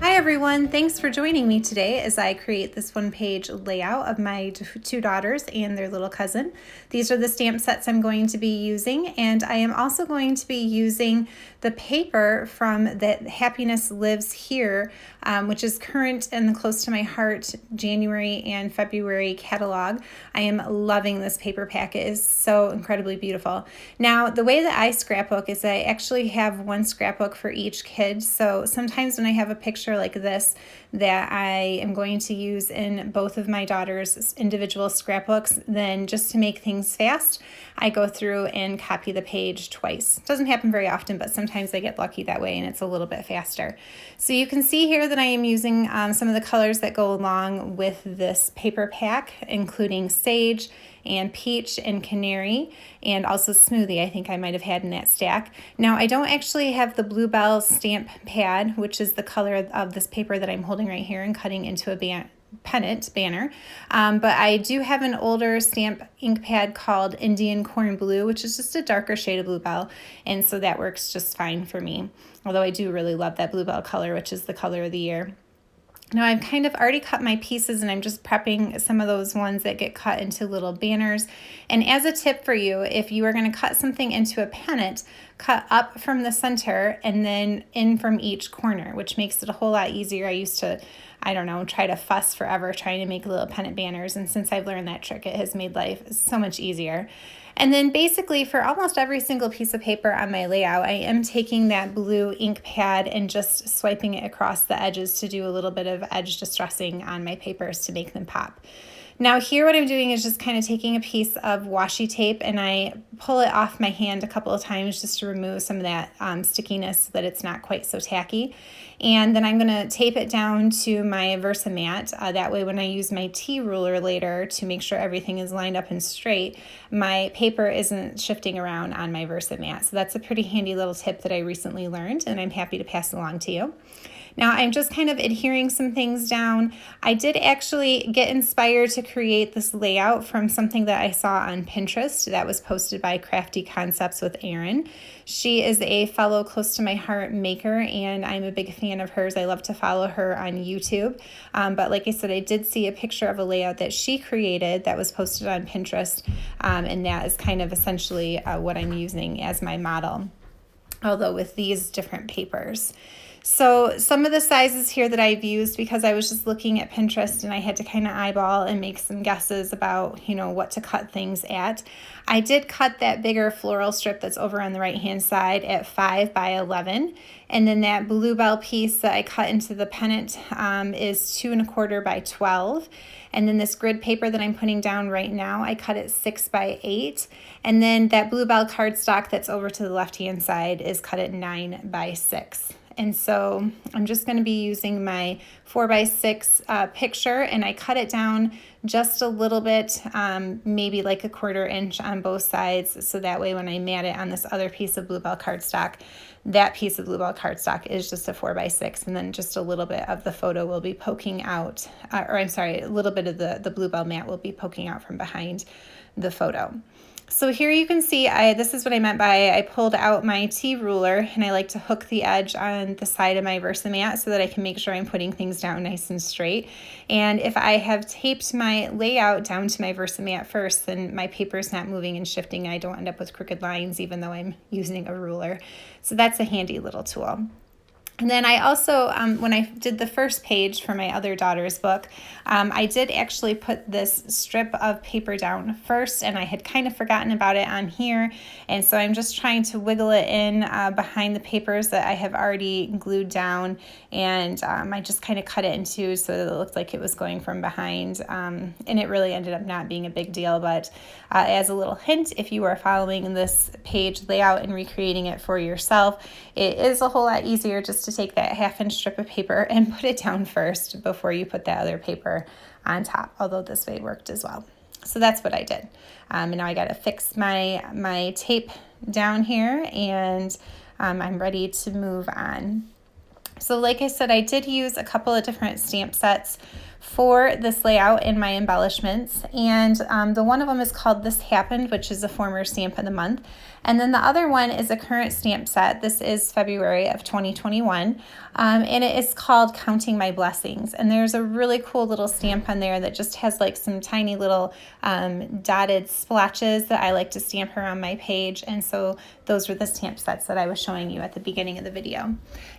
Hi everyone, thanks for joining me today as I create this one-page layout of my two daughters and their little cousin. These are the stamp sets I'm going to be using, and I am also going to be using the paper from the Happiness Lives Here, which is current and close to my heart January and February catalog. I am loving this paper pack. It is so incredibly beautiful. Now, the way that I scrapbook is I actually have one scrapbook for each kid, so sometimes when I have a picture like this that I am going to use in both of my daughters' individual scrapbooks, then just to make things fast, I go through and copy the page twice. It doesn't happen very often, but sometimes I get lucky that way and it's a little bit faster. So you can see here that I am using some of the colors that go along with this paper pack, including sage and peach and canary, and also smoothie I think I might have had in that stack. Now I don't actually have the Bluebell stamp pad, which is the color of this paper that I'm holding right here and cutting into a pennant banner, but I do have an older stamp ink pad called Indian Corn Blue, which is just a darker shade of Bluebell, and so that works just fine for me, although I do really love that Bluebell color, which is the color of the year. Now I've kind of already cut my pieces and I'm just prepping some of those ones that get cut into little banners. And as a tip for you, if you are going to cut something into a pennant, cut up from the center and then in from each corner, which makes it a whole lot easier. I used to, try to fuss forever trying to make little pennant banners. And since I've learned that trick, it has made life so much easier. And then basically for almost every single piece of paper on my layout, I am taking that blue ink pad and just swiping it across the edges to do a little bit of edge distressing on my papers to make them pop. Now here what I'm doing is just kind of taking a piece of washi tape and I pull it off my hand a couple of times just to remove some of that stickiness so that it's not quite so tacky. And then I'm going to tape it down to my Versamat. That way when I use my T-ruler later to make sure everything is lined up and straight, my paper isn't shifting around on my Versamat. So that's a pretty handy little tip that I recently learned and I'm happy to pass along to you. Now I'm just kind of adhering some things down. I did actually get inspired to create this layout from something that I saw on Pinterest that was posted by Crafty Concepts with Erin. She is a fellow close to my heart maker and I'm a big fan of hers. I love to follow her on YouTube. But like I said, I did see a picture of a layout that she created that was posted on Pinterest, and that is kind of essentially what I'm using as my model, although with these different papers. So some of the sizes here that I've used, because I was just looking at Pinterest and I had to kind of eyeball and make some guesses about, what to cut things at. I did cut that bigger floral strip that's over on the right hand side at 5 by 11. And then that Bluebell piece that I cut into the pennant is 2 1/4 by 12. And then this grid paper that I'm putting down right now, I cut it 6 by 8. And then that Bluebell cardstock that's over to the left hand side is cut at 9 by 6. And so I'm just going to be using my 4 by 6 picture, and I cut it down just a little bit, maybe like 1/4 inch on both sides, so that way when I mat it on this other piece of Bluebell cardstock, that piece of Bluebell cardstock is just a 4 by 6, and then just a little bit of the photo will be poking out, a little bit of the Bluebell mat will be poking out from behind the photo. So here you can see, this is what I meant by I pulled out my T-ruler and I like to hook the edge on the side of my Versamat so that I can make sure I'm putting things down nice and straight. And if I have taped my layout down to my Versamat first, then my paper is not moving and shifting. I don't end up with crooked lines even though I'm using a ruler. So that's a handy little tool. And then I also, when I did the first page for my other daughter's book, I did actually put this strip of paper down first, and I had kind of forgotten about it on here. And so I'm just trying to wiggle it in behind the papers that I have already glued down. And I just kind of cut it in two so that it looked like it was going from behind. And it really ended up not being a big deal. But as a little hint, if you are following this page layout and recreating it for yourself, it is a whole lot easier just to take that 1/2 inch strip of paper and put it down first before you put that other paper on top, although this way worked as well. So that's what I did. And now I got to fix my tape down here, and I'm ready to move on. So like I said, I did use a couple of different stamp sets for this layout in my embellishments. And the one of them is called This Happened, which is a former stamp of the month. And then the other one is a current stamp set. This is February of 2021. And it is called Counting My Blessings. And there's a really cool little stamp on there that just has like some tiny little dotted splotches that I like to stamp around my page. And so those were the stamp sets that I was showing you at the beginning of the video.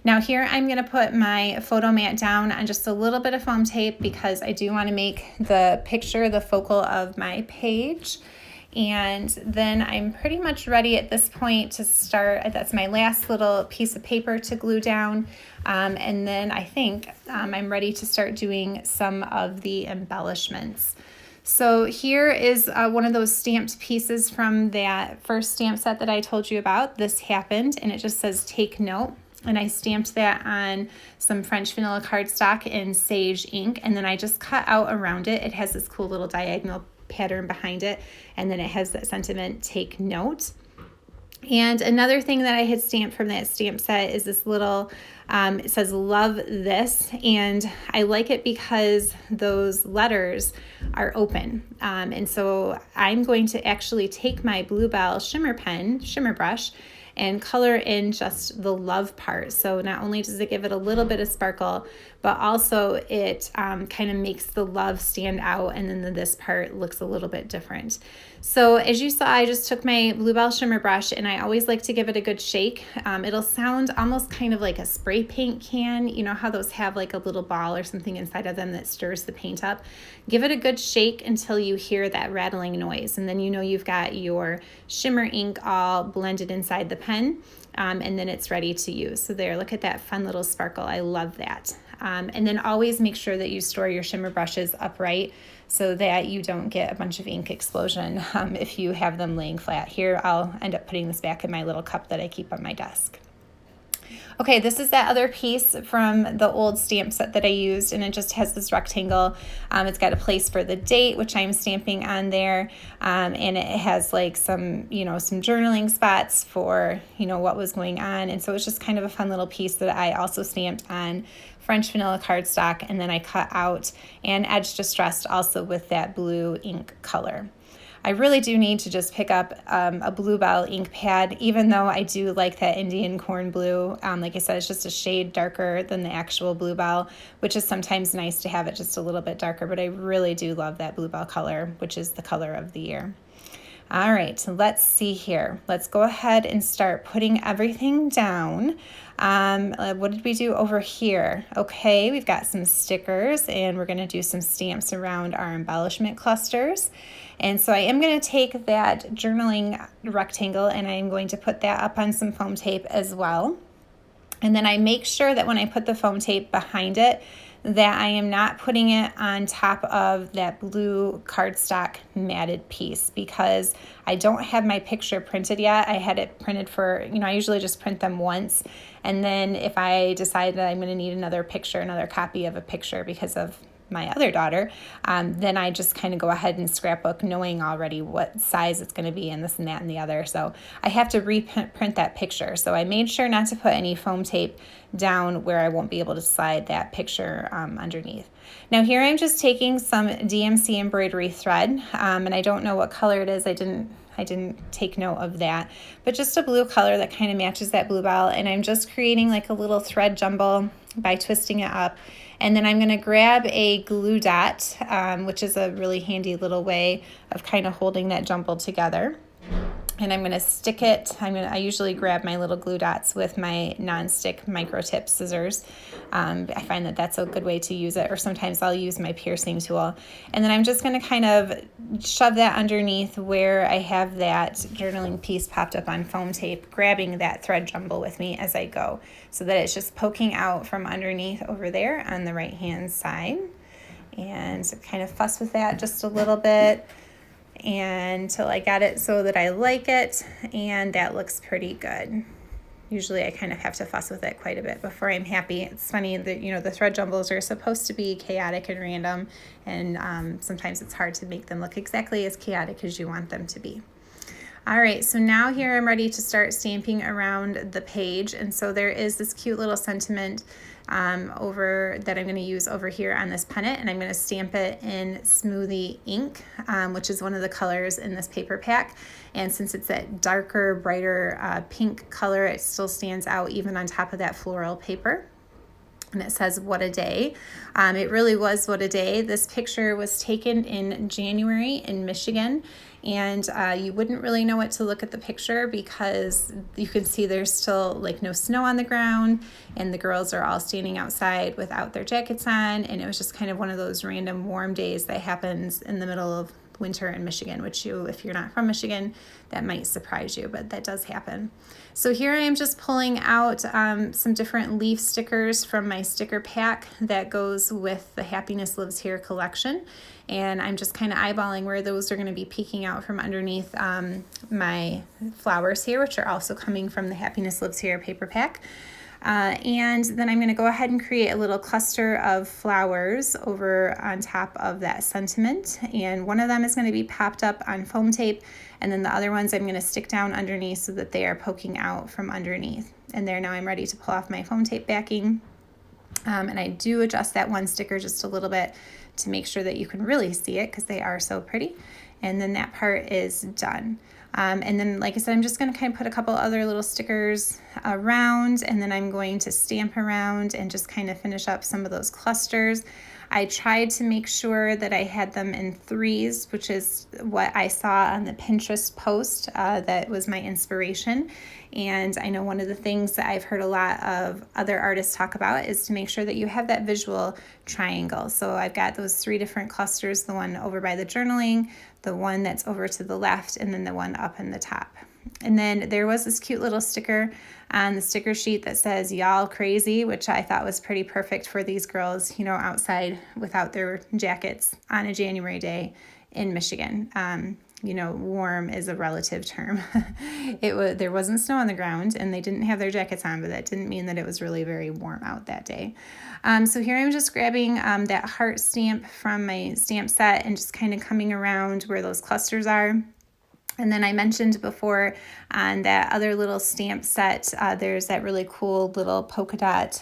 Now here I'm going to put my photo mat down on just a little bit of foam tape because I do want to make the picture the focal of my page. And then I'm pretty much ready at this point to start. That's my last little piece of paper to glue down. And then I think I'm ready to start doing some of the embellishments. So here is one of those stamped pieces from that first stamp set that I told you about. This Happened, and it just says take note. And I stamped that on some French vanilla cardstock in sage ink, and then I just cut out around it. It has this cool little diagonal pattern behind it, and then it has that sentiment, take note. And another thing that I had stamped from that stamp set is this little, it says love this, and I like it because those letters are open. And so I'm going to actually take my Bluebell shimmer brush, and color in just the love part. So not only does it give it a little bit of sparkle, but also it kind of makes the love stand out, and then this part looks a little bit different. So as you saw, I just took my Bluebell shimmer brush, and I always like to give it a good shake. It'll sound almost kind of like a spray paint can. You know how those have like a little ball or something inside of them that stirs the paint up? Give it a good shake until you hear that rattling noise, and then you know you've got your shimmer ink all blended inside the pen, and then it's ready to use. So there, look at that fun little sparkle. I love that. And then always make sure that you store your shimmer brushes upright so that you don't get a bunch of ink explosion if you have them laying flat. Here, I'll end up putting this back in my little cup that I keep on my desk. Okay, this is that other piece from the old stamp set that I used, and it just has this rectangle. It's got a place for the date, which I'm stamping on there, and it has like some, some journaling spots for, what was going on. And so it's just kind of a fun little piece that I also stamped on French vanilla cardstock, and then I cut out and edge distressed also with that blue ink color. I really do need to just pick up a Bluebell ink pad, even though I do like that Indian corn blue. Like I said, it's just a shade darker than the actual Bluebell, which is sometimes nice to have it just a little bit darker, but I really do love that Bluebell color, which is the color of the year. All right, so let's see here. Let's go ahead and start putting everything down. What did we do over here? Okay, we've got some stickers, and we're going to do some stamps around our embellishment clusters. And so I am going to take that journaling rectangle, and I'm going to put that up on some foam tape as well. And then I make sure that when I put the foam tape behind it, that I am not putting it on top of that blue cardstock matted piece, because I don't have my picture printed yet. I had it printed for, I usually just print them once. And then if I decide that I'm going to need another copy of a picture because of my other daughter, then I just kind of go ahead and scrapbook knowing already what size it's going to be and this and that and the other. So I have to reprint that picture. So I made sure not to put any foam tape down where I won't be able to slide that picture underneath. Now here I'm just taking some DMC embroidery thread, and I don't know what color it is. I didn't take note of that, but just a blue color that kind of matches that Bluebell, and I'm just creating like a little thread jumble by twisting it up. And then I'm going to grab a glue dot, which is a really handy little way of kind of holding that jumble together. And I'm going to stick it. I usually grab my little glue dots with my non-stick micro tip scissors. I find that that's a good way to use it, or sometimes I'll use my piercing tool. And then I'm just going to kind of shove that underneath where I have that journaling piece popped up on foam tape, grabbing that thread jumble with me as I go, so that it's just poking out from underneath over there on the right hand side. And kind of fuss with that just a little bit until I got it so that I like it, and that looks pretty good. Usually I kind of have to fuss with it quite a bit before I'm happy. It's funny that, the thread jumbles are supposed to be chaotic and random, and sometimes it's hard to make them look exactly as chaotic as you want them to be. All right, so now here I'm ready to start stamping around the page. And so there is this cute little sentiment over that I'm going to use over here on this pennant, and I'm going to stamp it in Smoothie ink, which is one of the colors in this paper pack. And since it's that darker, brighter pink color, it still stands out even on top of that floral paper. And it says, what a day. It really was what a day. This picture was taken in January in Michigan, and you wouldn't really know what to look at the picture because you can see there's still like no snow on the ground, and the girls are all standing outside without their jackets on, and it was just kind of one of those random warm days that happens in the middle of winter in Michigan, which if you're not from Michigan, that might surprise you, but that does happen. So here I am just pulling out some different leaf stickers from my sticker pack that goes with the Happiness Lives Here collection. And I'm just kind of eyeballing where those are going to be peeking out from underneath my flowers here, which are also coming from the Happiness Lives Here paper pack. And then I'm going to go ahead and create a little cluster of flowers over on top of that sentiment. And one of them is going to be popped up on foam tape. And then the other ones I'm going to stick down underneath so that they are poking out from underneath. And there, now I'm ready to pull off my foam tape backing. And I do adjust that one sticker just a little bit to make sure that you can really see it because they are so pretty. And then that part is done. And then, like I said, I'm just going to kind of put a couple other little stickers around, and then I'm going to stamp around and just kind of finish up some of those clusters. I tried to make sure that I had them in threes, which is what I saw on the Pinterest post. That was my inspiration. And I know one of the things that I've heard a lot of other artists talk about is to make sure that you have that visual triangle. So I've got those three different clusters, the one over by the journaling, the one that's over to the left, and then the one up in the top. And then there was this cute little sticker on the sticker sheet that says "Y'all crazy," which I thought was pretty perfect for these girls, you know, outside without their jackets on a January day in Michigan. You know, warm is a relative term. There wasn't snow on the ground, and they didn't have their jackets on, but that didn't mean that it was really very warm out that day. So here I'm just grabbing that heart stamp from my stamp set and just kind of coming around where those clusters are. And then I mentioned before on that other little stamp set, there's that really cool little polka dot,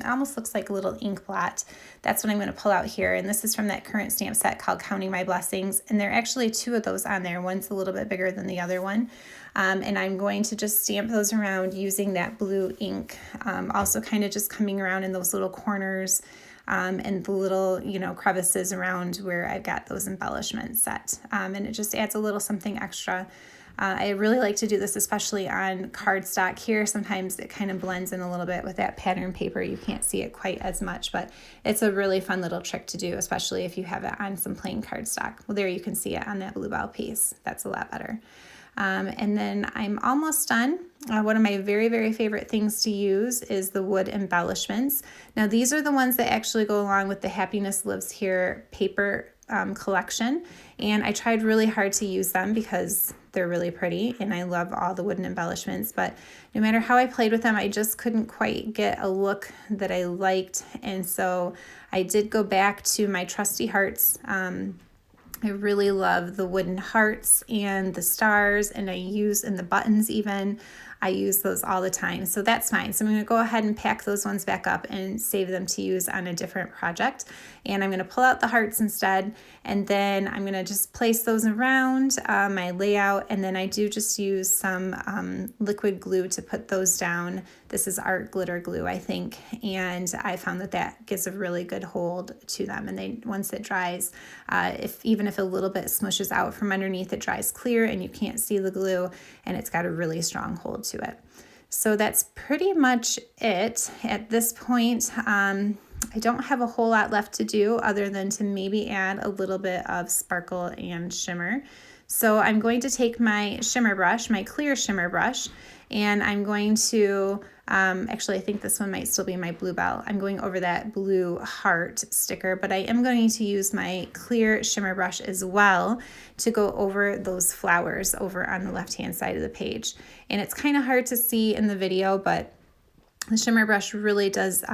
almost looks like a little ink blot. That's what I'm going to pull out here. And this is from that current stamp set called Counting My Blessings. And there are actually two of those on there. One's a little bit bigger than the other one. And I'm going to just stamp those around using that blue ink. Also kind of just coming around in those little corners and the little, you know, crevices around where I've got those embellishments set. And it just adds a little something extra. I really like to do this, especially on cardstock here. Sometimes it kind of blends in a little bit with that pattern paper. You can't see it quite as much, but it's a really fun little trick to do, especially if you have it on some plain cardstock. Well, there you can see it on that Bluebell piece. That's a lot better. And then I'm almost done. One of my very, very favorite things to use is the wood embellishments. Now, these are the ones that actually go along with the Happiness Lives Here paper collection. And I tried really hard to use them because they're really pretty and I love all the wooden embellishments. But no matter how I played with them, I just couldn't quite get a look that I liked. And so I did go back to my trusty hearts. I really love the wooden hearts and the stars, and the buttons even. I use those all the time, so that's fine. So I'm going to go ahead and pack those ones back up and save them to use on a different project. And I'm going to pull out the hearts instead, and then I'm going to just place those around my layout, and then I do just use some liquid glue to put those down. This is art glitter glue, I think, and I found that gives a really good hold to them. And once it dries, even if a little bit smushes out from underneath, it dries clear and you can't see the glue, and it's got a really strong hold to it. So that's pretty much it at this point. I don't have a whole lot left to do other than to maybe add a little bit of sparkle and shimmer. So I'm going to take my shimmer brush, my clear shimmer brush, and I'm going to, actually I think this one might still be my Bluebell. I'm going over that blue heart sticker, but I am going to use my clear shimmer brush as well to go over those flowers over on the left-hand side of the page. And it's kind of hard to see in the video, but the shimmer brush really does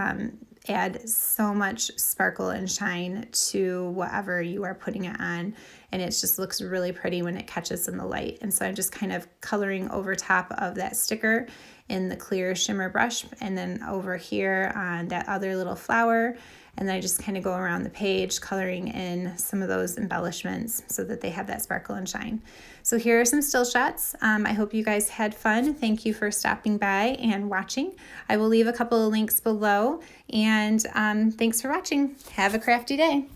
add so much sparkle and shine to whatever you are putting it on. and it just looks really pretty when it catches in the light. And so I'm just kind of coloring over top of that sticker in the clear shimmer brush, and then over here on that other little flower. And then I just kind of go around the page coloring in some of those embellishments so that they have that sparkle and shine. So here are some still shots. I hope you guys had fun. Thank you for stopping by and watching. I will leave a couple of links below, and thanks for watching. Have a crafty day.